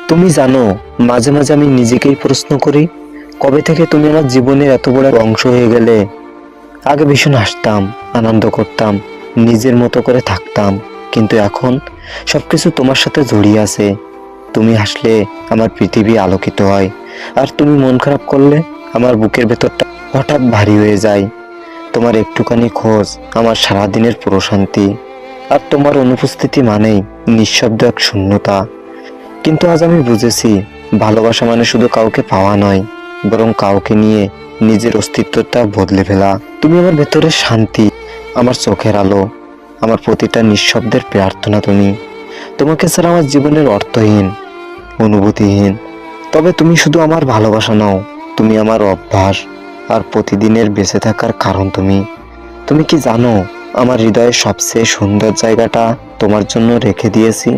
তুমি জানো, মাঝে মাঝে আমি নিজেকেই প্রশ্ন করি, কবে থেকে তুমি আমার জীবনের এত বড় অংশ হয়ে গেলে। আগে ভীষণ হাসতাম, আনন্দ করতাম, নিজের মতো করে থাকতাম, কিন্তু এখন সবকিছু তোমার সাথে জড়িয়ে আছে। তুমি হাসলে আমার পৃথিবী আলোকিত হয়, আর তুমি মন খারাপ করলে আমার বুকের ভেতরটা হঠাৎ ভারী হয়ে যায়। তোমার একটুখানি খোঁজ আমার সারাদিনের প্রশান্তি, আর তোমার অনুপস্থিতি মানেই নিঃশব্দ এক শূন্যতা। কিন্তু আজ আমি বুঝেছি, ভালোবাসা মানে শুধু কাউকে পাওয়া নয়, বরং কাউকে নিয়ে নিজের অস্তিত্বটা বদলে ফেলা। তুমি আমার ভেতরের শান্তি, আমার চোখের আলো, আমার প্রতিটা নিঃশব্দের প্রার্থনা। তুমি, তোমাকে ছাড়া আমার জীবনের অর্থহীন, অনুভূতিহীন। তবে তুমি শুধু আমার ভালোবাসা নও, তুমি আমার অভ্যাস, আর প্রতিদিনের বেঁচে থাকার কারণ। তুমি তুমি কি জানো, আমার হৃদয়ের সবচেয়ে সুন্দর জায়গাটা তোমার জন্য রেখে দিয়েছি।